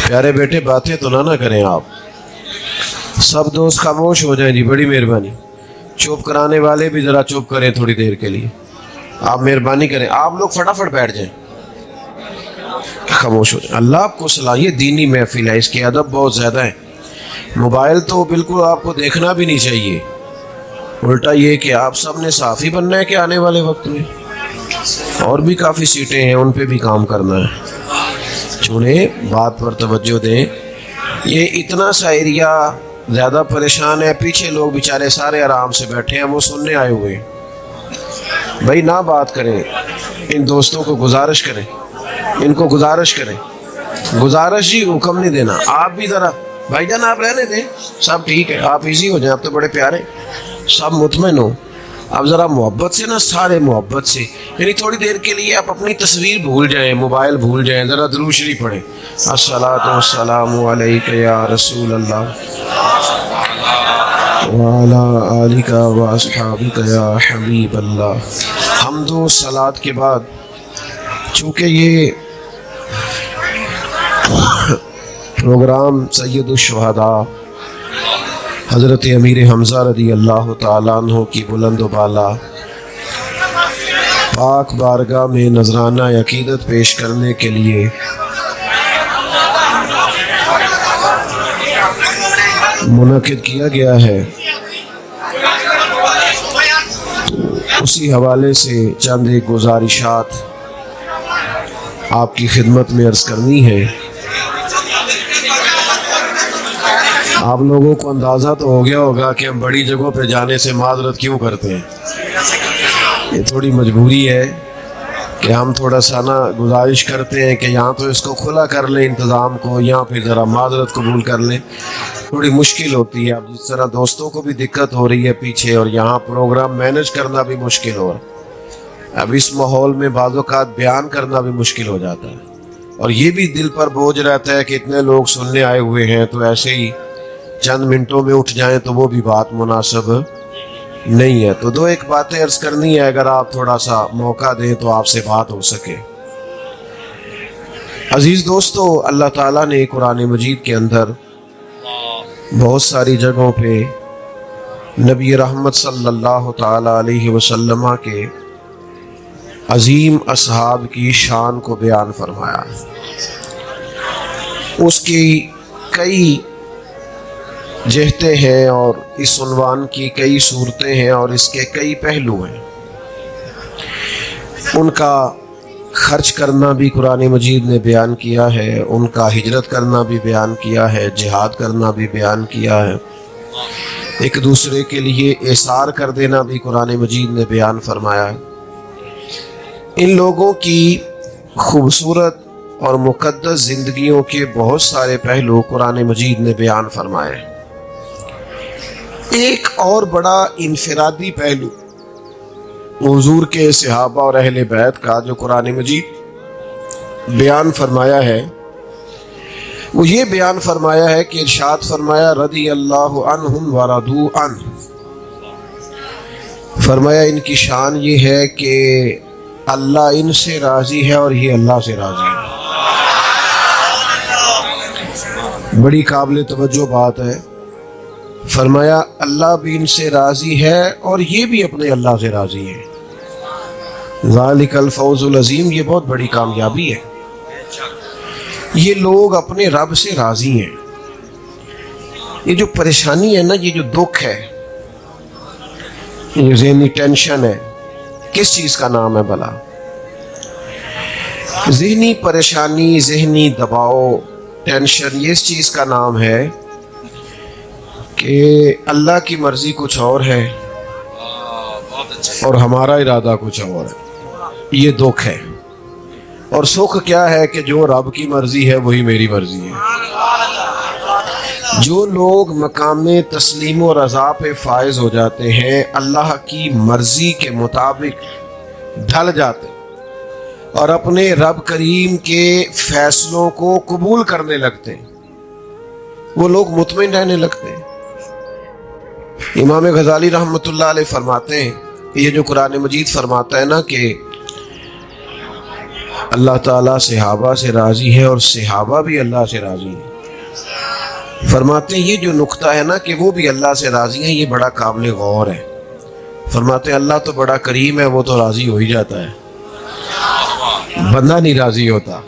پیارے بیٹے باتیں تو نہ کریں آپ، سب دوست خاموش ہو جائیں جی، بڑی مہربانی۔ چپ کرانے والے بھی ذرا چپ کریں تھوڑی دیر کے لیے، آپ مہربانی کریں، آپ لوگ فٹافٹ بیٹھ جائیں، خاموش ہو جائیں۔ اللہ آپ کو صلاح، یہ دینی محفل ہے، اس کے ادب بہت زیادہ ہے۔ موبائل تو بالکل آپ کو دیکھنا بھی نہیں چاہیے، الٹا یہ کہ آپ سب نے صحافی بننا ہے کہ آنے والے وقت میں اور بھی کافی سیٹیں ہیں، ان پہ بھی کام کرنا ہے۔ چنیں بات پر توجہ دیں، یہ اتنا سا ایریا زیادہ پریشان ہے، پیچھے لوگ بیچارے سارے آرام سے بیٹھے ہیں، وہ سننے آئے ہوئے ہیں۔ بھائی نہ بات کریں، ان دوستوں کو گزارش کریں، ان کو گزارش کریں، گزارش ہی، حکم نہیں دینا۔ آپ بھی ذرا بھائی جان آپ رہنے دیں، سب ٹھیک ہے، آپ ایزی ہو جائیں، آپ تو بڑے پیارے، سب مطمئن ہو۔ اب ذرا محبت سے نا، سارے محبت سے، یعنی تھوڑی دیر کے لیے آپ اپنی تصویر بھول جائیں، موبائل بھول جائیں، ذرا درود شریف پڑھیں۔ الصلاۃ والسلام علیک یا رسول اللہ وعلی آلک واصحابک یا حبیب اللہ۔ حمد و صلات کے بعد، چونکہ یہ پروگرام سید الشہداء حضرت امیر حمزہ رضی اللہ تعالیٰ عنہ کی بلند و بالا پاک بارگاہ میں نذرانہ عقیدت پیش کرنے کے لیے منعقد کیا گیا ہے، اسی حوالے سے چند ایک گزارشات آپ کی خدمت میں عرض کرنی ہے۔ آپ لوگوں کو اندازہ تو ہو گیا ہوگا کہ ہم بڑی جگہوں پہ جانے سے معذرت کیوں کرتے ہیں۔ یہ تھوڑی مجبوری ہے کہ ہم تھوڑا سا نا گزارش کرتے ہیں کہ یہاں تو اس کو کھلا کر لیں انتظام کو، یہاں پھر ذرا معذرت قبول کر لیں، تھوڑی مشکل ہوتی ہے۔ اب جس طرح دوستوں کو بھی دقت ہو رہی ہے پیچھے، اور یہاں پروگرام مینج کرنا بھی مشکل ہو رہا ہے، اب اس ماحول میں بعض اوقات بیان کرنا بھی مشکل ہو جاتا ہے، اور یہ بھی دل پر بوجھ رہتا ہے کہ اتنے لوگ سننے آئے ہوئے ہیں، تو ایسے ہی چند منٹوں میں اٹھ جائیں تو وہ بھی بات مناسب نہیں ہے۔ تو دو ایک باتیں عرض کرنی ہے، اگر آپ تھوڑا سا موقع دیں تو آپ سے بات ہو سکے۔ عزیز دوستو، اللہ تعالیٰ نے قرآن مجید کے اندر بہت ساری جگہوں پہ نبی رحمت صلی اللہ تعالیٰ علیہ وسلم کے عظیم اصحاب کی شان کو بیان فرمایا، اس کی کئی جہتیں ہیں، اور اس عنوان کی کئی صورتیں ہیں، اور اس کے کئی پہلو ہیں۔ ان کا خرچ کرنا بھی قرآن مجید نے بیان کیا ہے، ان کا ہجرت کرنا بھی بیان کیا ہے، جہاد کرنا بھی بیان کیا ہے، ایک دوسرے کے لیے ایثار کر دینا بھی قرآن مجید نے بیان فرمایا ہے۔ ان لوگوں کی خوبصورت اور مقدس زندگیوں کے بہت سارے پہلو قرآن مجید نے بیان فرمائے ہیں۔ ایک اور بڑا انفرادی پہلو حضور کے صحابہ اور اہل بیت کا جو قرآن مجید بیان فرمایا ہے، وہ یہ بیان فرمایا ہے کہ ارشاد فرمایا رضی اللہ عنہم ورضوا عنہ، فرمایا ان کی شان یہ ہے کہ اللہ ان سے راضی ہے اور یہ اللہ سے راضی ہے۔ بڑی قابل توجہ بات ہے، فرمایا اللہ بھی ان سے راضی ہے اور یہ بھی اپنے اللہ سے راضی ہے۔ ذالک الفوز العظیم، یہ بہت بڑی کامیابی ہے، یہ لوگ اپنے رب سے راضی ہیں۔ یہ جو پریشانی ہے نا، یہ جو دکھ ہے، یہ ذہنی ٹینشن ہے، کس چیز کا نام ہے بھلا؟ ذہنی پریشانی، ذہنی دباؤ، ٹینشن، یہ اس چیز کا نام ہے کہ اللہ کی مرضی کچھ اور ہے اور ہمارا ارادہ کچھ اور ہے، یہ دکھ ہے۔ اور سکھ کیا ہے کہ جو رب کی مرضی ہے وہی میری مرضی ہے۔ جو لوگ مقام تسلیم و رضا پہ فائز ہو جاتے ہیں، اللہ کی مرضی کے مطابق ڈھل جاتے ہیں اور اپنے رب کریم کے فیصلوں کو قبول کرنے لگتے ہیں، وہ لوگ مطمئن رہنے لگتے ہیں۔ امام غزالی رحمۃ اللہ علیہ فرماتے ہیں، یہ جو قرآن مجید فرماتا ہے نا کہ اللہ تعالیٰ صحابہ سے راضی ہے اور صحابہ بھی اللہ سے راضی ہیں۔ فرماتے ہیں یہ جو نقطہ ہے نا کہ وہ بھی اللہ سے راضی ہیں، یہ بڑا قابل غور ہے۔ فرماتے ہیں اللہ تو بڑا کریم ہے، وہ تو راضی ہو ہی جاتا ہے، بندہ نہیں راضی ہوتا۔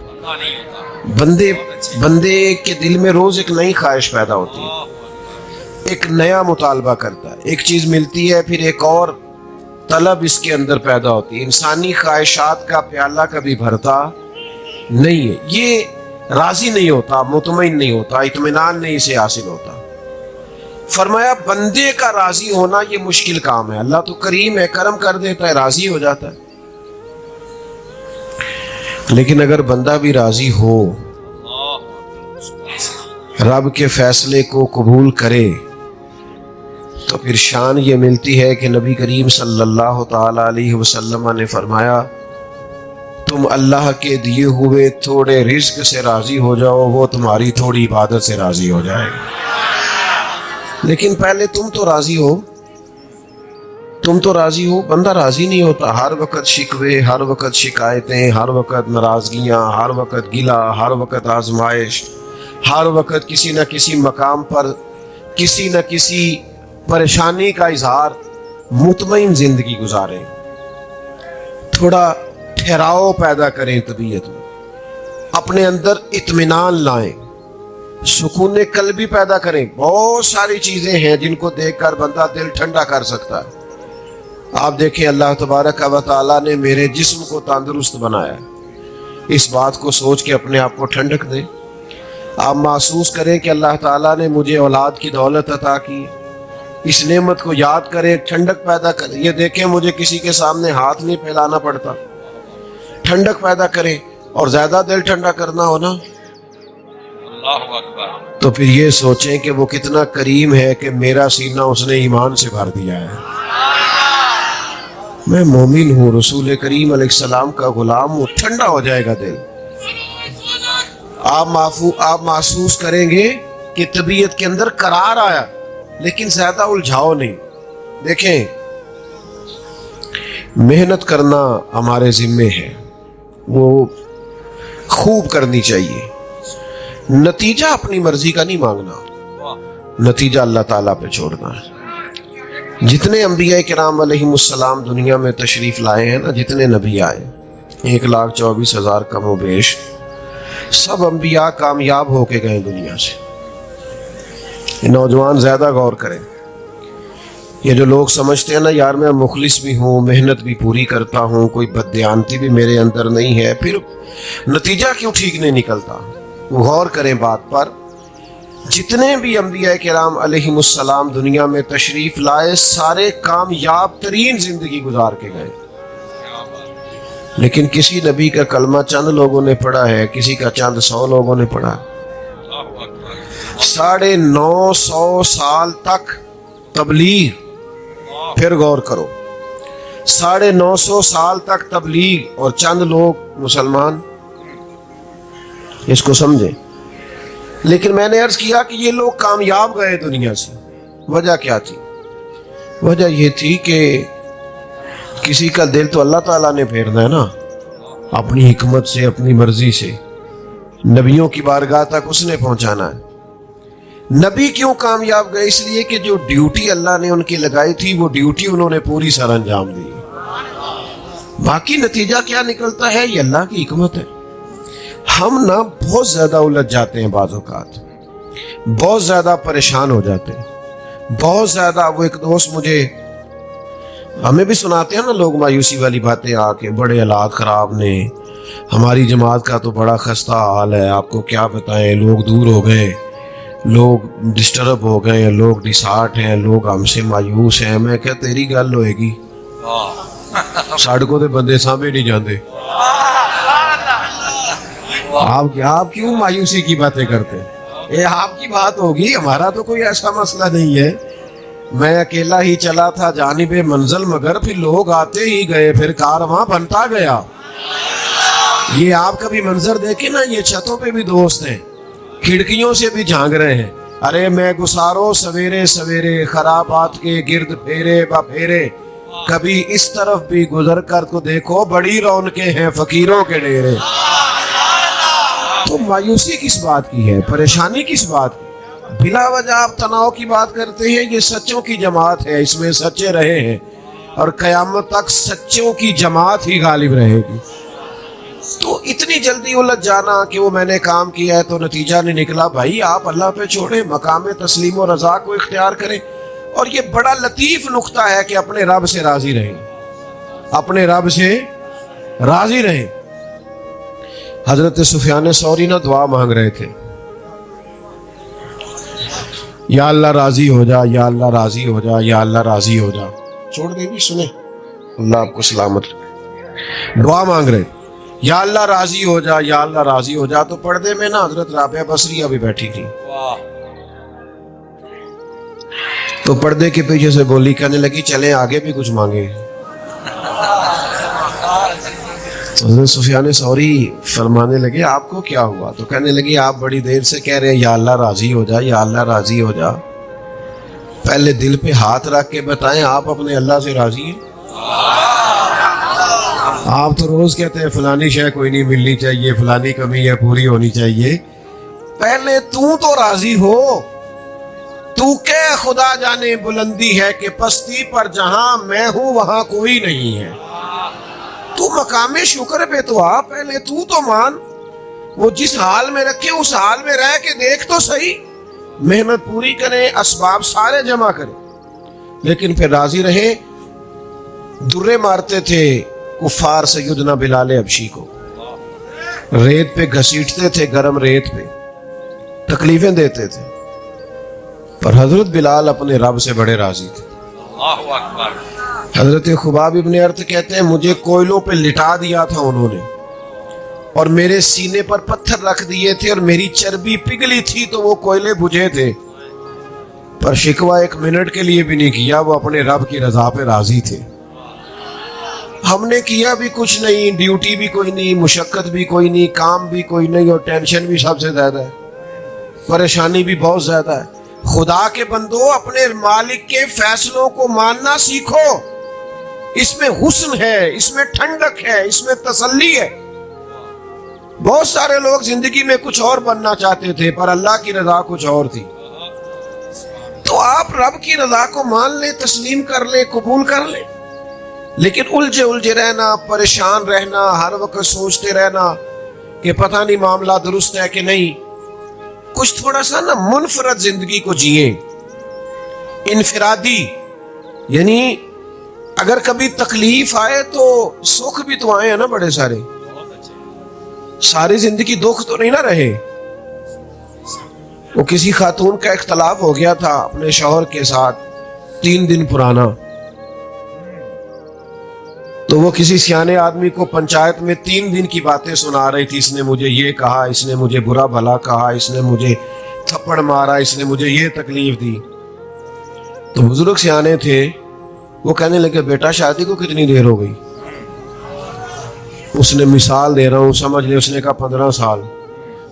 بندے کے دل میں روز ایک نئی خواہش پیدا ہوتی ہے، ایک نیا مطالبہ کرتا ہے، ایک چیز ملتی ہے پھر ایک اور طلب اس کے اندر پیدا ہوتی ہے۔ انسانی خواہشات کا پیالہ کبھی بھرتا نہیں ہے، یہ راضی نہیں ہوتا، مطمئن نہیں ہوتا، اطمینان نہیں اسے حاصل ہوتا۔ فرمایا بندے کا راضی ہونا یہ مشکل کام ہے، اللہ تو کریم ہے، کرم کر دیتا ہے، راضی ہو جاتا ہے۔ لیکن اگر بندہ بھی راضی ہو، رب کے فیصلے کو قبول کرے، تو پھر شان یہ ملتی ہے کہ نبی کریم صلی اللہ تعالی علیہ وسلم نے فرمایا تم اللہ کے دیے ہوئے تھوڑے رزق سے راضی ہو جاؤ، وہ تمہاری تھوڑی عبادت سے راضی ہو جائے گا۔ لیکن پہلے تم تو راضی ہو، تم تو راضی ہو۔ بندہ راضی نہیں ہوتا، ہر وقت شکوے، ہر وقت شکایتیں، ہر وقت ناراضگیاں، ہر وقت گلہ، ہر وقت آزمائش، ہر وقت کسی نہ کسی مقام پر کسی نہ کسی پریشانی کا اظہار۔ مطمئن زندگی گزاریں، تھوڑا ٹھہراؤ پیدا کریں طبیعت میں، اپنے اندر اطمینان لائیں، سکون قلبی پیدا کریں۔ بہت ساری چیزیں ہیں جن کو دیکھ کر بندہ دل ٹھنڈا کر سکتا ہے۔ آپ دیکھیں اللہ تبارک و تعالیٰ نے میرے جسم کو تندرست بنایا، اس بات کو سوچ کے اپنے آپ کو ٹھنڈک دیں۔ آپ محسوس کریں کہ اللہ تعالیٰ نے مجھے اولاد کی دولت عطا کی، اس نعمت کو یاد کریں، ٹھنڈک پیدا کریں۔ یہ دیکھیں مجھے کسی کے سامنے ہاتھ نہیں پھیلانا پڑتا، ٹھنڈک پیدا کریں۔ اور زیادہ دل ٹھنڈا کرنا ہو نا تو پھر یہ سوچیں کہ وہ کتنا کریم ہے کہ میرا سینہ اس نے ایمان سے بھر دیا ہے، میں مومن ہوں، رسول کریم علیہ السلام کا غلام ہوں، ٹھنڈا ہو جائے گا دل۔ آپ محسوس کریں گے کہ طبیعت کے اندر قرار آیا، لیکن زیادہ الجھاؤ نہیں۔ دیکھیں محنت کرنا ہمارے ذمے ہے، وہ خوب کرنی چاہیے۔ نتیجہ اپنی مرضی کا نہیں مانگنا، نتیجہ اللہ تعالیٰ پہ چھوڑنا ہے۔ جتنے انبیاء کرام علیہم السلام دنیا میں تشریف لائے ہیں نا، جتنے نبی آئے 1,24,000 کم و بیش، سب انبیاء کامیاب ہو کے گئے دنیا سے۔ نوجوان زیادہ غور کریں، یہ جو لوگ سمجھتے ہیں نا یار میں مخلص بھی ہوں، محنت بھی پوری کرتا ہوں، کوئی بددیانتی بھی میرے اندر نہیں ہے، پھر نتیجہ کیوں ٹھیک نہیں نکلتا؟ غور کریں بات پر۔ جتنے بھی انبیاء کرام علیہم السلام دنیا میں تشریف لائے، سارے کامیاب ترین زندگی گزار کے گئے، لیکن کسی نبی کا کلمہ چند لوگوں نے پڑھا ہے، کسی کا چند 100 لوگوں نے پڑھا۔ 950 سال تک تبلیغ، پھر غور کرو، 950 سال تک تبلیغ اور چند لوگ مسلمان، اس کو سمجھیں۔ لیکن میں نے عرض کیا کہ یہ لوگ کامیاب گئے دنیا سے، وجہ کیا تھی؟ وجہ یہ تھی کہ کسی کا دل تو اللہ تعالیٰ نے پھیرنا ہے نا، اپنی حکمت سے، اپنی مرضی سے، نبیوں کی بارگاہ تک اس نے پہنچانا ہے۔ نبی کیوں کامیاب گئے؟ اس لیے کہ جو ڈیوٹی اللہ نے ان کی لگائی تھی وہ ڈیوٹی انہوں نے پوری سر انجام دی۔ باقی نتیجہ کیا نکلتا ہے یہ اللہ کی حکمت ہے۔ ہم نا بہت زیادہ الجھ جاتے ہیں، بعض اوقات بہت زیادہ پریشان ہو جاتے ہیں، بہت زیادہ۔ وہ ایک دوست مجھے، ہمیں بھی سناتے ہیں نا لوگ مایوسی والی باتیں آ کے، بڑے حالات خراب نے، ہماری جماعت کا تو بڑا خستہ حال ہے، آپ کو کیا بتائیں، لوگ دور ہو گئے، لوگ ڈسٹرب ہو گئے، لوگ ڈسہارٹ ہیں، لوگ ہم سے مایوس ہیں۔ میں کہا تیری گل ہوئے گی، سڑکوں تے بندے سامنے نہیں جاندے، آپ کیوں مایوسی کی باتیں کرتے ہیں؟ یہ آپ کی بات ہوگی، ہمارا تو کوئی ایسا مسئلہ نہیں ہے۔ میں اکیلا ہی چلا تھا جانب منزل، مگر پھر لوگ آتے ہی گئے، پھر کارواں بنتا گیا۔ یہ آپ کبھی منظر دیکھیں نا، یہ چھتوں پہ بھی دوست ہیں، کھڑکیوں سے بھی جھانک رہے ہیں، ارے میں گسارو سویرے سویرے، خرابات کے گرد پھیرے با پھیرے، کبھی اس طرف بھی گزر کر تو دیکھو، بڑی رونقیں ہیں فقیروں کے ڈیرے۔ تو مایوسی کس بات کی ہے, پریشانی کس بات کی؟ بلا وجہ آپ تناؤ کی بات کرتے ہیں. یہ سچوں کی جماعت ہے, اس میں سچے رہے ہیں اور قیامت تک سچوں کی جماعت ہی غالب رہے گی. تو اتنی جلدی الجھ جانا کہ وہ میں نے کام کیا ہے تو نتیجہ نہیں نکلا, بھائی آپ اللہ پہ چھوڑیں, مقام تسلیم و رضا کو اختیار کریں. اور یہ بڑا لطیف نقطہ ہے کہ اپنے رب سے راضی رہیں, اپنے رب سے راضی رہیں. حضرت سفیان ثوری نہ دعا مانگ رہے تھے, یا اللہ راضی ہو جا, یا اللہ راضی ہو جا, یا اللہ راضی ہو جا. چھوڑ دیں بھی, سنیں, اللہ آپ کو سلامت رکھے. دعا مانگ رہے, یا اللہ راضی ہو جا, یا اللہ راضی ہو جا. تو پردے میں نا حضرت رابعہ بصریہ بھی بیٹھی تھی. تو پردے کے پیچھے سے بولی, کہنے لگی چلیں آگے بھی کچھ مانگے. حضرت سفیان ثوری فرمانے لگے آپ کو کیا ہوا؟ تو کہنے لگی آپ بڑی دیر سے کہہ رہے ہیں یا اللہ راضی ہو جا, یا اللہ راضی ہو جا. پہلے دل پہ ہاتھ رکھ کے بتائیں آپ اپنے اللہ سے راضی ہیں؟ آپ تو روز کہتے ہیں فلانی شے کوئی نہیں ملنی چاہیے, فلانی کمی ہے پوری ہونی چاہیے. پہلے تو راضی ہو. تو کہ خدا جانے بلندی ہے کہ پستی پر جہاں میں ہوں وہاں کوئی نہیں ہے. تو مقام شکر پہ تو آ, پہلے تو مان. وہ جس حال میں رکھے اس حال میں رہ کے دیکھ تو صحیح. محنت پوری کریں, اسباب سارے جمع کریں, لیکن پھر راضی رہیں. درے مارتے تھے کفار سیدنا بلال حبشی کو, ریت پہ گھسیٹتے تھے, گرم ریت پہ تکلیفیں دیتے تھے, پر حضرت بلال اپنے رب سے بڑے راضی تھے. حضرت خباب ابن ارت کہتے ہیں مجھے کوئلوں پہ لٹا دیا تھا انہوں نے, اور میرے سینے پر پتھر رکھ دیے تھے, اور میری چربی پگھلی تھی تو وہ کوئلے بجھے تھے, پر شکوہ ایک منٹ کے لیے بھی نہیں کیا. وہ اپنے رب کی رضا پہ راضی تھے. ہم نے کیا بھی کچھ نہیں, ڈیوٹی بھی کوئی نہیں, مشقت بھی کوئی نہیں, کام بھی کوئی نہیں, اور ٹینشن بھی سب سے زیادہ ہے, پریشانی بھی بہت زیادہ ہے. خدا کے بندو اپنے مالک کے فیصلوں کو ماننا سیکھو. اس میں حسن ہے, اس میں ٹھنڈک ہے, اس میں تسلی ہے. بہت سارے لوگ زندگی میں کچھ اور بننا چاہتے تھے, پر اللہ کی رضا کچھ اور تھی. تو آپ رب کی رضا کو مان لیں, تسلیم کر لیں, قبول کر لیں. لیکن الجھے رہنا, پریشان رہنا, ہر وقت سوچتے رہنا کہ پتہ نہیں معاملہ درست ہے کہ نہیں. کچھ تھوڑا سا نا منفرد زندگی کو جئیں, انفرادی. یعنی اگر کبھی تکلیف آئے تو سکھ بھی تو آئے ہیں نا بڑے سارے. ساری زندگی دکھ تو نہیں نہ رہے. وہ کسی خاتون کا اختلاف ہو گیا تھا اپنے شوہر کے ساتھ 3 دن پرانا, تو وہ کسی سیانے آدمی کو پنچایت میں 3 دن کی باتیں سنا رہی تھی. اس نے مجھے یہ کہا, اس نے مجھے برا بھلا کہا, اس نے مجھے تھپڑ مارا, اس نے مجھے یہ تکلیف دی. تو بزرگ سیانے تھے, وہ کہنے لگے بیٹا شادی کو کتنی دیر ہو گئی؟ اس نے مثال دے رہا ہوں سمجھ لے, اس نے کہا 15 سال.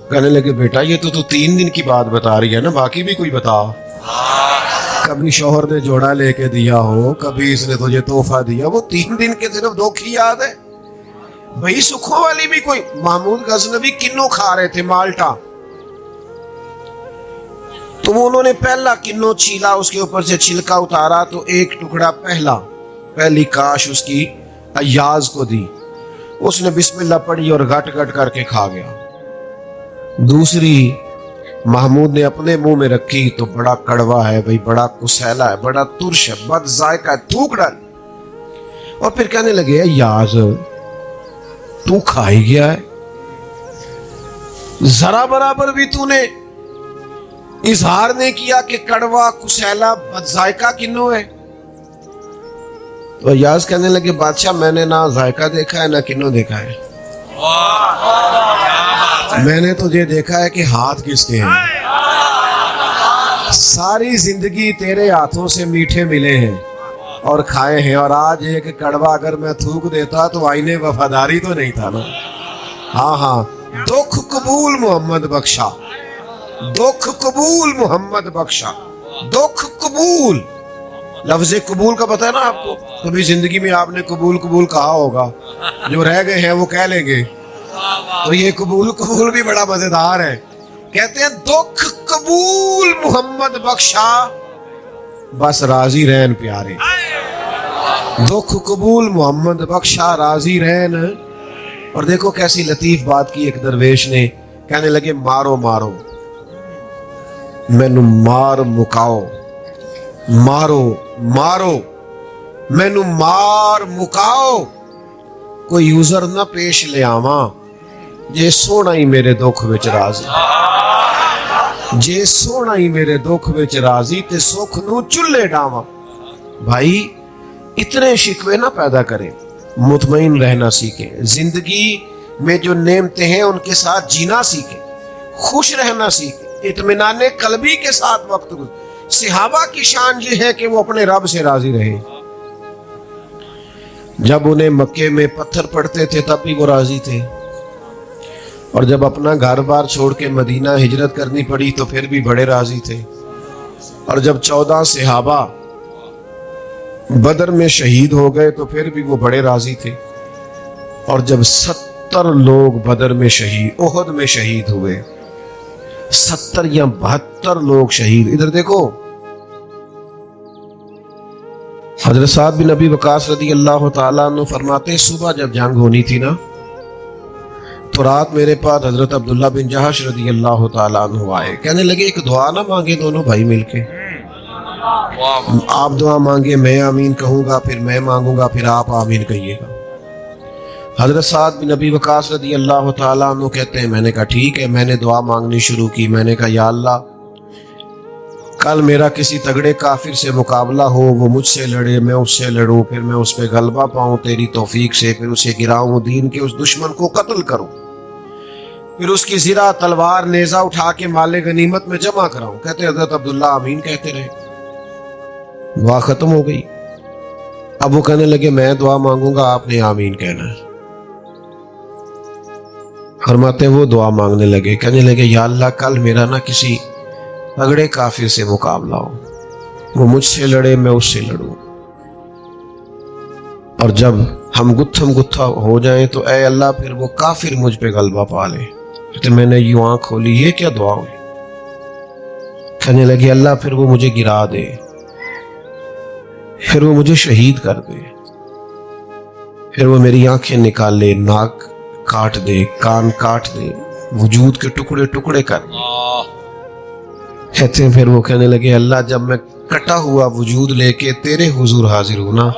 کہنے لگے بیٹا یہ تو 3 دن کی بات بتا رہی ہے نا, باقی بھی کوئی بتا. کبھی شوہر نے جوڑا لے کے دیا ہو, کبھی اس نے تجھے تحفہ دیا, وہ 3 دن کے صرف 2 کی یاد ہے بھائی. سکھوں والی بھی کوئی. محمود غزنوی کنو کھا رہے تھے, مالٹا, تو وہ انہوں نے پہلا کنو چھیلا, اس کے اوپر سے چھلکا اتارا, تو ایک ٹکڑا پہلی کاش اس کی ایاز کو دی. اس نے بسم اللہ پڑھی اور گٹ گٹ کر کے کھا گیا. دوسری محمود نے اپنے منہ میں رکھی تو بڑا کڑوا ہے بھائی, بڑا کسیلا ہے, بڑا ترش ہے, بد ذائقہ ہے, تھوک ڈالی. اور پھر کہنے لگے ایاز تو کھا ہی گیا ہے, ذرا برابر بھی تو نے اظہار نے کیا کہ کڑوا, کسیلا, بد ذائقہ کنو ہے. تو ایاز کہنے لگے بادشاہ میں نے نہ ذائقہ دیکھا ہے نہ کنو دیکھا ہے, میں نے تو یہ دیکھا ہے کہ ہاتھ کس کے ہیں. ساری زندگی تیرے ہاتھوں سے میٹھے ملے ہیں اور کھائے ہیں, اور آج ایک کڑوا اگر میں تھوک دیتا تو آئینے وفاداری تو نہیں تھا نا. ہاں, دکھ قبول محمد بخشا, دکھ قبول محمد بخشا, دکھ قبول. لفظ قبول کا پتہ ہے نا آپ کو؟ کبھی زندگی میں آپ نے قبول کہا ہوگا, جو رہ گئے ہیں وہ کہہ لیں گے. تو یہ قبول بھی بڑا مزیدار ہے. کہتے ہیں دکھ قبول محمد بخشا بس راضی رہن پیارے. دکھ قبول محمد بخشا راضی رہن. اور دیکھو کیسی لطیف بات کی ایک درویش نے. کہنے لگے مارو مارو مینو مار مکاؤ, مارو مارو مینو مار مکاؤ, کوئی عذر نہ پیش لے آواں, جے سونا ہی میرے دکھ وچ راضی, جے سونا ہی میرے دکھ وچ راضی تے سکھ نو چلے ڈاواں. بھائی اتنے شکوے نہ پیدا کریں, مطمئن رہنا سیکھیں, زندگی میں جو نعمتیں ہیں ان کے ساتھ جینا سیکھیں, خوش رہنا سیکھیں, اطمینان قلبی کے ساتھ وقت گزاریں. صحابہ کی شان یہ ہے کہ وہ اپنے رب سے راضی رہے. جب انہیں مکے میں پتھر پڑتے تھے تب بھی وہ راضی تھے, اور جب اپنا گھر بار چھوڑ کے مدینہ ہجرت کرنی پڑی تو پھر بھی بڑے راضی تھے. اور جب 14 صحابہ بدر میں شہید ہو گئے تو پھر بھی وہ بڑے راضی تھے. اور جب 70 لوگ بدر میں شہید, احد میں شہید ہوئے, 70 یا 72 لوگ شہید. ادھر دیکھو حضرت سعد بن ابی وقاص رضی اللہ تعالیٰ عنہ فرماتے صبح جب جنگ ہونی تھی نا تو رات میرے پاس حضرت عبداللہ بن جہش رضی اللہ تعالیٰ عنہ آئے. کہنے لگے ایک دعا نہ مانگے دونوں بھائی مل کے, آپ دعا مانگے میں آمین کہوں گا, پھر میں مانگوں گا, پھر آپ آمین کہیے گا. حضرت سعد بن ابی وقاص رضی اللہ تعالیٰ عنہ کہتے ہیں میں نے کہا ٹھیک ہے. میں نے دعا مانگنی شروع کی. میں نے کہا یا اللہ کل میرا کسی تگڑے کافر سے مقابلہ ہو, وہ مجھ سے لڑے, میں اس سے لڑوں, پھر میں اس پہ غلبہ پاؤں تیری توفیق سے, پھر اسے گراؤں, دین کے اس دشمن کو قتل کروں, پھر اس کی زرہ تلوار نیزہ اٹھا کے مال غنیمت میں جمع کراؤں. کہتے حضرت عبداللہ آمین کہتے رہے. دعا ختم ہو گئی. اب وہ کہنے لگے میں دعا مانگوں گا, آپ نے آمین کہنا ہے. فرماتے وہ دعا مانگنے لگے. کہنے لگے یا اللہ کل میرا نہ کسی تگڑے کافر سے مقابلہ ہو, وہ مجھ سے لڑے, میں اس سے لڑوں, اور جب ہم گتھم گتھا ہو جائیں تو اے اللہ پھر وہ کافر مجھ پہ غلبہ پا لے. تو میں نے یوں آنکھ کھولی, یہ کیا دعا ہوئی؟ کہنے لگے اللہ پھر وہ مجھے گرا دے, پھر وہ مجھے شہید کر دے, پھر وہ میری آنکھیں نکال لے, ناک کاٹ دے, کان کاٹ دے, وجود کے ٹکڑے ٹکڑے کر دے. کہتے ہیں پھر وہ کہنے لگے اللہ جب میں کٹا ہوا وجود لے کے تیرے حضور حاضر ہوں نا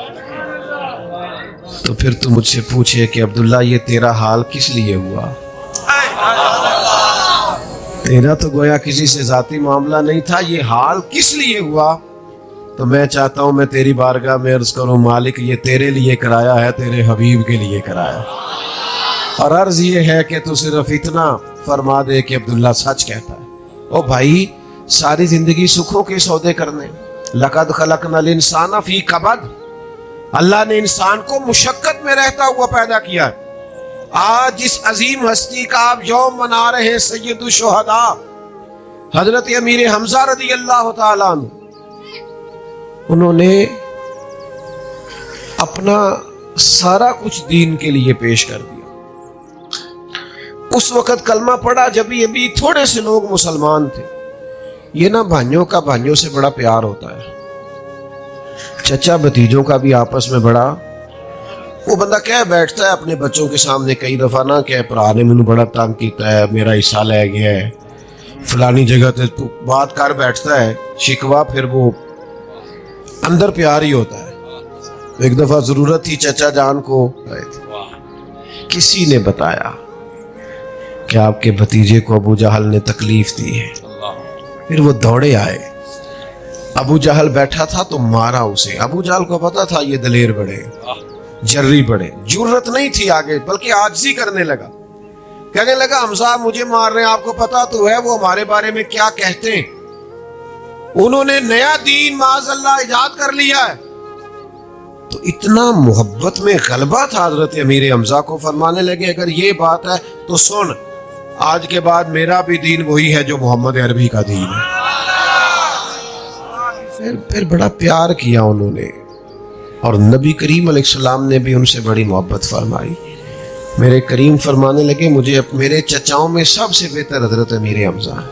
تو پھر تو مجھ سے پوچھے کہ عبداللہ یہ تیرا حال کس لیے ہوا؟ تیرا تو گویا کسی سے ذاتی معاملہ نہیں تھا, یہ حال کس لیے ہوا؟ تو میں چاہتا ہوں میں تیری بارگاہ میں عرض کروں مالک یہ تیرے لیے کرایا ہے, تیرے حبیب کے لیے کرایا, اور عرض یہ ہے کہ تو صرف اتنا فرما دے کہ عبداللہ سچ کہتا ہے. او بھائی ساری زندگی سکھوں کے سودے کرنے, لقد خلقنا الانسان فی کبد, اللہ نے انسان کو مشقت میں رہتا ہوا پیدا کیا ہے. آج جس عظیم ہستی کا آپ یوم منا رہے ہیں سید الشہداء حضرت امیر حمزہ رضی اللہ تعالیٰ عنہ, انہوں نے اپنا سارا کچھ دین کے لیے پیش کر دیا. اس وقت کلمہ پڑھا جب ابھی تھوڑے سے لوگ مسلمان تھے. یہ نا بھائیوں کا بھائیوں سے بڑا پیار ہوتا ہے, چچا بھتیجوں کا بھی آپس میں بڑا. وہ بندہ کہہ بیٹھتا ہے اپنے بچوں کے سامنے کئی دفعہ نا کہ پرا نے مجھے بڑا تنگ کیتا ہے, میرا حصہ لے گیا ہے, فلانی جگہ تے بات کر بیٹھتا ہے شکوا, پھر وہ اندر پیار ہی ہوتا ہے. ایک دفعہ ضرورت تھی چچا جان کو, کسی نے بتایا کہ آپ کے بھتیجے کو ابو جہل نے تکلیف دی ہے. پھر وہ دوڑے آئے, ابو جہل بیٹھا تھا تو مارا اسے. ابو جہل کو پتا تھا یہ دلیر بڑے, جری بڑے, جرت نہیں تھی آگے بلکہ عاجزی کرنے لگا. کہنے لگا حمزہ مجھے مار رہے ہیں, آپ کو پتا تو ہے وہ ہمارے بارے میں کیا کہتے ہیں, انہوں نے نیا دین معاذ اللہ ایجاد کر لیا ہے. تو اتنا محبت میں غلبہ تھا حضرت امیر حمزہ کو. فرمانے لگے اگر یہ بات ہے تو سن, آج کے بعد میرا بھی دین وہی ہے جو محمد عربی کا دین ہے. پھر بڑا پیار کیا انہوں نے, اور نبی کریم علیہ السلام نے بھی ان سے بڑی محبت فرمائی. میرے کریم فرمانے لگے مجھے میرے چچاؤں میں سب سے بہتر حضرت امیر حمزہ ہے۔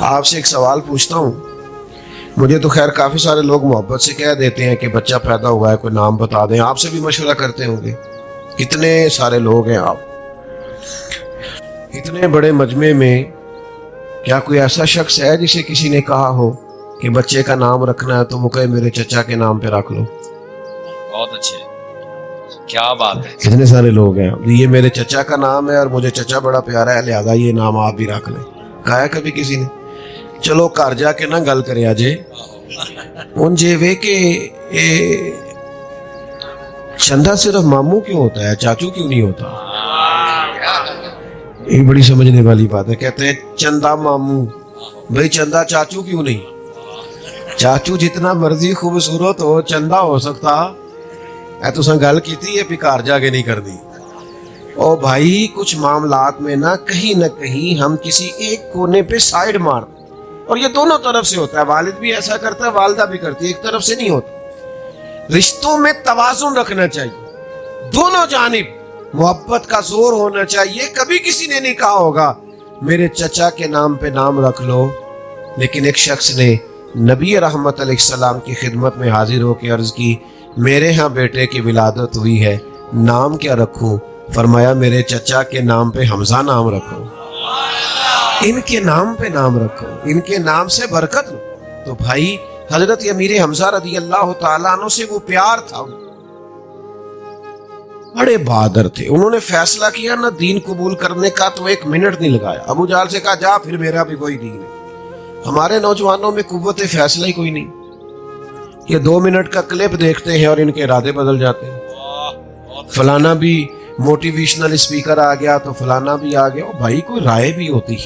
آپ سے ایک سوال پوچھتا ہوں، مجھے تو خیر کافی سارے لوگ محبت سے کہہ دیتے ہیں کہ بچہ پیدا ہوا ہے کوئی نام بتا دیں، آپ سے بھی مشورہ کرتے ہوں گے، اتنے سارے لوگ ہیں، آپ اتنے بڑے مجمع میں کیا کوئی ایسا شخص ہے جسے کسی نے کہا ہو کہ بچے کا نام رکھنا ہے تو وہ کہے میرے چچا کے نام پہ رکھ لو؟ بہت اچھے، کیا بات ہے۔ اتنے سارے لوگ ہیں، یہ میرے چچا کا نام ہے اور مجھے چچا بڑا پیارا ہے لہذا یہ نام آپ بھی رکھ لیں، کہا ہے کبھی کسی نے؟ چلو گھر جا کے نہ گل کرے آجے ان جے وے کہ چندہ صرف ماموں کیوں ہوتا ہے، چاچو کیوں نہیں ہوتا؟ یہ بڑی سمجھنے والی بات ہے، کہتے ہیں چندہ ماموں، بھئی چندہ چاچو کیوں نہیں؟ چاچو جتنا مرضی خوبصورت ہو چندہ ہو سکتا ہے، تو سن گل کیتی ہے پکار جا کے نہیں کرنی۔ او بھائی کچھ معاملات میں نہ کہیں ہم کسی ایک کونے پہ سائیڈ مار، اور یہ دونوں طرف سے ہوتا ہے، والد بھی ایسا کرتا ہے والدہ بھی کرتی ہے، ایک طرف سے نہیں ہوتا۔ رشتوں میں توازن رکھنا چاہیے، دونوں جانب محبت کا زور ہونا چاہیے۔ کبھی کسی نے نہیں کہا ہوگا میرے چچا کے نام پہ نام رکھ لو، لیکن ایک شخص نے نبی رحمت علیہ السلام کی خدمت میں حاضر ہو کے عرض کی میرے ہاں بیٹے کی ولادت ہوئی ہے، نام کیا رکھوں؟ فرمایا میرے چچا کے نام پہ حمزہ نام رکھو، ان کے نام پہ نام رکھو، ان کے نام سے برکت لو۔ تو بھائی حضرت امیر حمزہ رضی اللہ تعالیٰ عنہ سے وہ پیار تھا، بڑے بہادر تھے، انہوں نے فیصلہ کیا نہ دین قبول کرنے کا تو ایک منٹ نہیں لگایا، ابو جہل سے کہا جا پھر میرا بھی کوئی دین ہے۔ ہمارے نوجوانوں میں قوت فیصلہ ہی کوئی نہیں، یہ 2 منٹ کا کلپ دیکھتے ہیں اور ان کے ارادے بدل جاتے ہیں، فلانا بھی موٹیویشنل اسپیکر آ گیا تو فلانا بھی آ گیا۔ بھائی کوئی رائے بھی ہوتی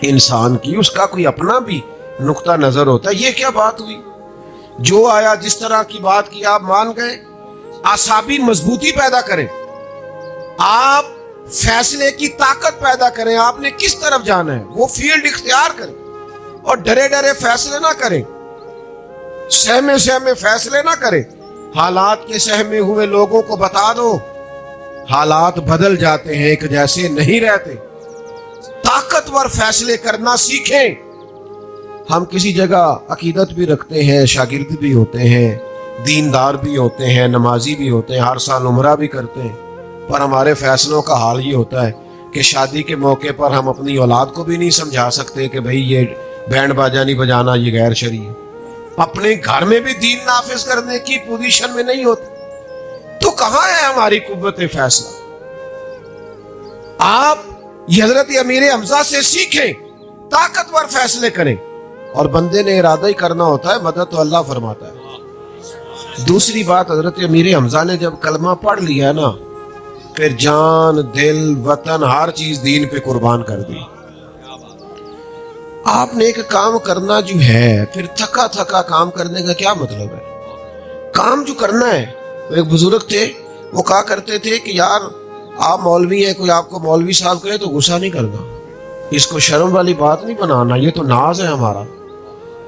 انسان کی، اس کا کوئی اپنا بھی نقطہ نظر ہوتا ہے۔ یہ کیا بات ہوئی، جو آیا جس طرح کی بات کی آپ مان گئے؟ اعصابی مضبوطی پیدا کریں، آپ فیصلے کی طاقت پیدا کریں، آپ نے کس طرف جانا ہے وہ فیلڈ اختیار کریں، اور ڈرے ڈرے فیصلے نہ کریں، سہمے فیصلے نہ کریں۔ حالات کے سہمے ہوئے لوگوں کو بتا دو حالات بدل جاتے ہیں، ایک جیسے نہیں رہتے۔ طاقتور فیصلے کرنا سیکھیں۔ ہم کسی جگہ عقیدت بھی رکھتے ہیں، شاگرد بھی ہوتے ہیں، دیندار بھی ہوتے ہیں، نمازی بھی ہوتے ہیں، ہر سال عمرہ بھی کرتے ہیں، پر ہمارے فیصلوں کا حال یہ ہوتا ہے کہ شادی کے موقع پر ہم اپنی اولاد کو بھی نہیں سمجھا سکتے کہ بھئی یہ بینڈ باجا نہیں بجانا، یہ غیر شرعی ہے، اپنے گھر میں بھی دین نافذ کرنے کی پوزیشن میں نہیں ہوتے، تو کہاں ہے ہماری قوت فیصلہ؟ آپ یہ حضرت امیر حمزہ سے سیکھیں، طاقتور فیصلے کریں، اور بندے نے ارادہ ہی کرنا ہوتا ہے، مدد تو اللہ فرماتا ہے۔ دوسری بات، حضرت امیر حمزہ نے جب کلمہ پڑھ لیا نا پھر جان دل وطن ہر چیز دین پہ قربان کر دی۔ آپ نے ایک کام کرنا جو ہے پھر تھکا تھکا کام کرنے کا کیا مطلب ہے؟ کام جو کرنا ہے، ایک بزرگ تھے وہ کہا کرتے تھے کہ یار آپ مولوی ہیں، کوئی آپ کو مولوی صاحب کہے تو غصہ نہیں کرنا، اس کو شرم والی بات نہیں بنانا، یہ تو ناز ہے ہمارا۔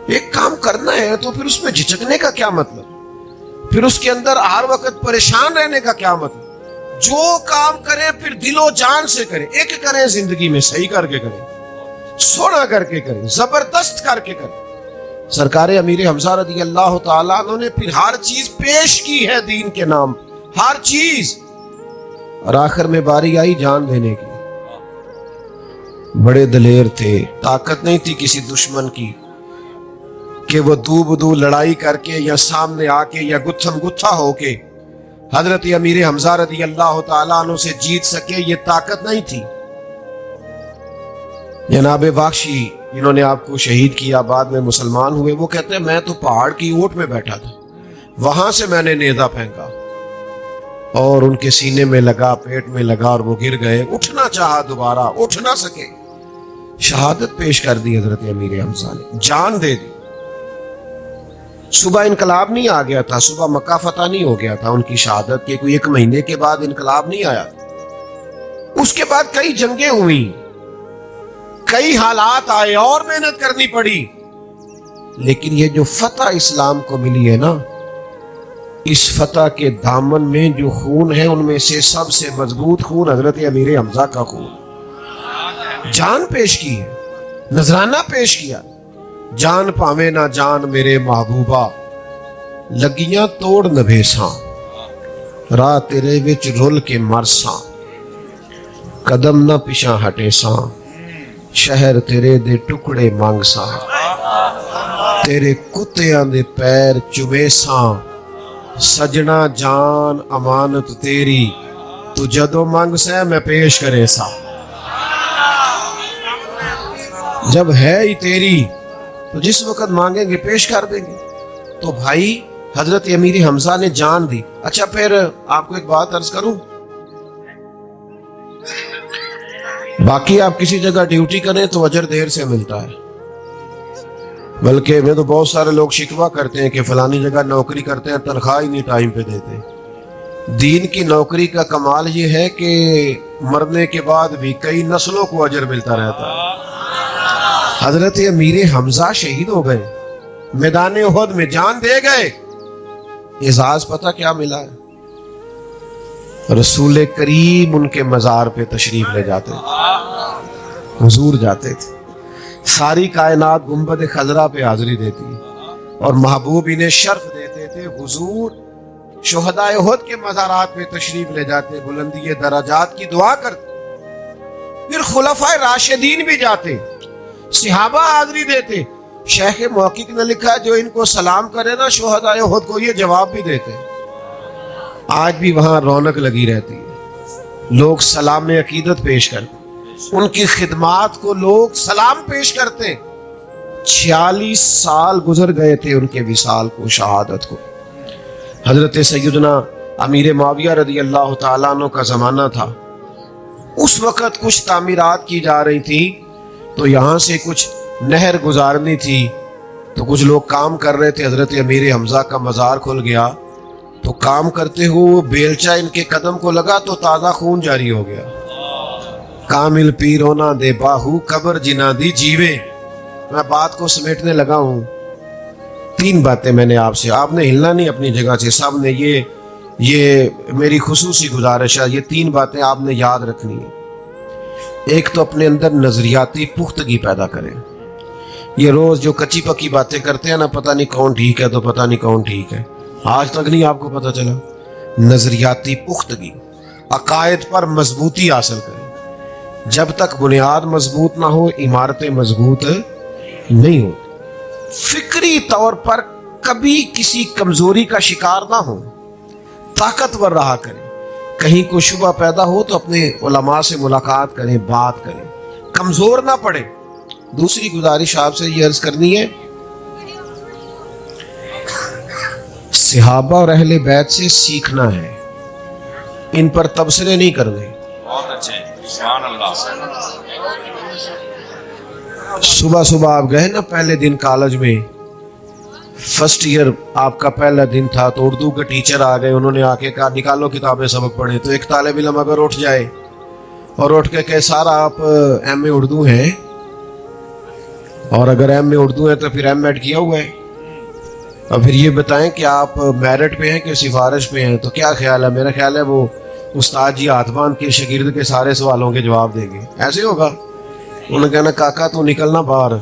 ایک کام کرنا ہے تو پھر اس میں جھجکنے کا کیا مطلب، پھر اس کے اندر ہر وقت پریشان رہنے کا کیا مطلب؟ جو کام کریں پھر دل و جان سے کریں، ایک کریں زندگی میں صحیح کر کے کریں، سونا کر کے کریں، زبردست کر کے کریں۔ سرکار امیر حمزہ رضی اللہ تعالیٰ عنہ نے پھر ہر چیز پیش کی ہے دین کے نام، ہر چیز، اور آخر میں باری آئی جان دینے کی۔ بڑے دلیر تھے، طاقت نہیں تھی کسی دشمن کی کہ وہ دو بدو لڑائی کر کے یا سامنے آ کے یا گتھم گتھا ہو کے حضرت امیر حمزہ رضی اللہ تعالیٰ عنہ سے جیت سکے، یہ طاقت نہیں تھی۔ جناب بخشی جنہوں نے آپ کو شہید کیا، بعد میں مسلمان ہوئے، وہ کہتے ہیں میں تو پہاڑ کی اونٹ میں بیٹھا تھا، وہاں سے میں نے نیزہ پھینکا اور ان کے سینے میں لگا، پیٹ میں لگا، اور وہ گر گئے، اٹھنا چاہا دوبارہ اٹھ نہ سکے، شہادت پیش کر دی حضرت امیر حمزہ نے، جان دے دی۔ صبح انقلاب نہیں آ گیا تھا، صبح مکہ فتح نہیں ہو گیا تھا، ان کی شہادت کے کوئی 1 مہینے کے بعد انقلاب نہیں آیا، اس کے بعد کئی جنگیں ہوئیں، کئی حالات آئے اور محنت کرنی پڑی، لیکن یہ جو فتح اسلام کو ملی ہے نا، اس فتح کے دامن میں جو خون ہے ان میں سے سب سے مضبوط خون حضرت امیر حمزہ کا خون. جان پیش کی ہے, نذرانہ پیش کیا. جان پاوے نہ جان میرے محبوبہ, لگیاں توڑ نبھیساں, راہ تیرے وچ رول کے مرساں, قدم نہ پیچھا ہٹے ساں, شہر تیرے دے ٹکڑے مانگ ساں, تیرے کتیاں دے پیر چومے ساں, سجنا جان امانت تیری, تو جدو مانگ سے میں پیش کرے سا. جب ہے ہی تیری تو جس وقت مانگیں گے پیش کر دیں گے. تو بھائی حضرت امیر حمزہ نے جان دی. اچھا پھر آپ کو ایک بات عرض کروں, باقی آپ کسی جگہ ڈیوٹی کریں تو اجر دیر سے ملتا ہے, بلکہ میں تو بہت سارے لوگ شکوہ کرتے ہیں کہ فلانی جگہ نوکری کرتے ہیں تنخواہ ہی نہیں ٹائم پہ دیتے. دین کی نوکری کا کمال یہ ہے کہ مرنے کے بعد بھی کئی نسلوں کو اجر ملتا رہتا ہے. حضرت امیر حمزہ شہید ہو گئے, میدان احد میں جان دے گئے. اعزاز پتہ کیا ملا ہے؟ رسول کریم ان کے مزار پہ تشریف لے جاتے تھے, حضور جاتے تھے. ساری کائنات گنبد خضرا پہ حاضری دیتی اور محبوب انہیں شرف دیتے تھے. حضور شہداء احد کے مزارات پہ تشریف لے جاتے, بلندی درجات کی دعا کرتے. پھر خلفائے راشدین بھی جاتے, صحابہ حاضری دیتے. شیخ محقق نے لکھا جو ان کو سلام کرے نا شہداء احد کو, یہ جواب بھی دیتے. آج بھی وہاں رونق لگی رہتی ہے, لوگ سلام عقیدت پیش کرتے, ان کی خدمات کو لوگ سلام پیش کرتے. 46 سال گزر گئے تھے ان کے وصال کو, شہادت کو. حضرت سیدنا امیر معاویہ رضی اللہ تعالیٰ عنہ کا زمانہ تھا. اس وقت کچھ تعمیرات کی جا رہی تھی, تو یہاں سے کچھ نہر گزارنی تھی, تو کچھ لوگ کام کر رہے تھے. حضرت امیر حمزہ کا مزار کھل گیا, تو کام کرتے ہوئے بیلچہ ان کے قدم کو لگا تو تازہ خون جاری ہو گیا. کامل پیرونا دے باہو قبر جنا دی جیوے. میں بات کو سمیٹنے لگا ہوں. 3 باتیں میں نے آپ نے ہلنا نہیں اپنی جگہ سے. سب نے یہ میری خصوصی گزارش ہے, یہ 3 باتیں آپ نے یاد رکھنی ہیں. ایک تو اپنے اندر نظریاتی پختگی پیدا کریں. یہ روز جو کچی پکی باتیں کرتے ہیں نا, پتہ نہیں کون ٹھیک ہے تو پتہ نہیں کون ٹھیک ہے, آج تک نہیں آپ کو پتہ چلا. نظریاتی پختگی, عقائد پر مضبوطی حاصل کریں. جب تک بنیاد مضبوط نہ ہو عمارتیں مضبوط نہیں ہو. فکری طور پر کبھی کسی کمزوری کا شکار نہ ہو, طاقتور رہا کریں. کہیں کوئی شبہ پیدا ہو تو اپنے علماء سے ملاقات کریں, بات کریں, کمزور نہ پڑے. دوسری گزارش آپ سے یہ عرض کرنی ہے, صحابہ اور اہل بیت سے سیکھنا ہے, ان پر تبصرے نہیں کرنے. بہت اچھے, سبحان اللہ. صبح آپ گئے نا پہلے دن کالج میں, فرسٹ ایئر آپ کا پہلا دن تھا, تو اردو کے ٹیچر آ گئے. انہوں نے آ کے کہا نکالو کتابیں سبق پڑھیں. تو ایک طالب علم اگر اٹھ جائے اور اٹھ کے کہے سارا آپ ایم اے اردو ہیں, اور اگر ایم اے اردو ہیں تو پھر ایم ایڈ کیا ہوا ہے, اور پھر یہ بتائیں کہ آپ میرٹ پہ ہیں کہ سفارش پہ ہیں, تو کیا خیال ہے؟ میرا خیال ہے وہ استاد جی ہاتھ باندھ کے شاگرد کے سارے سوالوں کے جواب دیں گے. ایسے ہوگا. انہوں نے کہنا کاکا تو نکلنا باہر,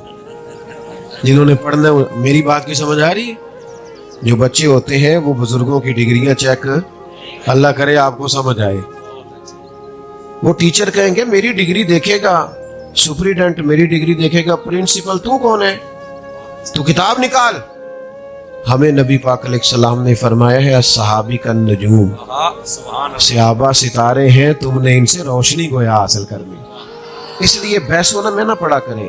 جنہوں نے پڑھنا. میری بات کی سمجھ آ رہی ہے؟ جو بچے ہوتے ہیں وہ بزرگوں کی ڈگریاں چیک, اللہ کرے آپ کو سمجھ آئے. وہ ٹیچر کہیں گے میری ڈگری دیکھے گا, سپریڈنٹ میری ڈگری دیکھے گا, پرنسپل تو کون ہے, تو کتاب نکال. ہمیں نبی پاک علیہ السلام نے فرمایا ہے صحابی کا نجوم, صحابہ ستارے ہیں, تم نے ان سے روشنی گویا حاصل کرنی. اس لیے بحثوں میں نہ پڑا کریں.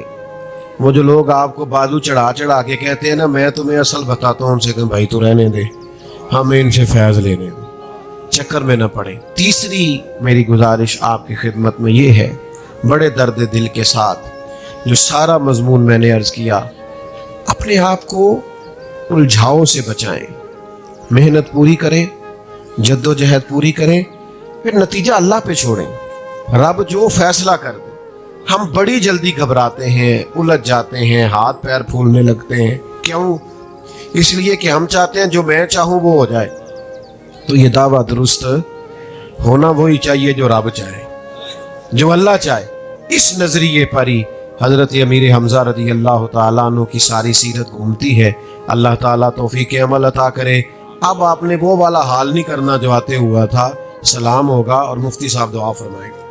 وہ جو لوگ آپ کو بازو چڑھا کے کہتے ہیں نا میں تمہیں اصل بتاتا ہوں, ان سے کہ بھائی تو رہنے دے, ہمیں ان سے فیض لینے دے, چکر میں نہ پڑے. تیسری میری گزارش آپ کی خدمت میں یہ ہے, بڑے درد دل کے ساتھ جو سارا مضمون میں نے عرض کیا, اپنے آپ کو الجھاؤ سے بچائیں, محنت پوری کریں, جد و جہد پوری کریں, پھر نتیجہ اللہ پہ چھوڑیں. رب جو فیصلہ کر دے. ہم بڑی جلدی گھبراتے ہیں, الجھ جاتے ہیں, ہاتھ پیر پھولنے لگتے ہیں. کیوں؟ اس لیے کہ ہم چاہتے ہیں جو میں چاہوں وہ ہو جائے. تو یہ دعویٰ درست ہونا وہی چاہیے جو رب چاہے، جو اللہ چاہے۔ اس نظریے پر ہی حضرت امیر حمزہ رضی اللہ تعالیٰ عنہ کی ساری سیرت گھومتی ہے۔ اللہ تعالیٰ توفیق عمل عطا کرے۔ اب آپ نے وہ والا حال نہیں کرنا جو آتے ہوا تھا، سلام ہوگا اور مفتی صاحب دعا فرمائیں گے۔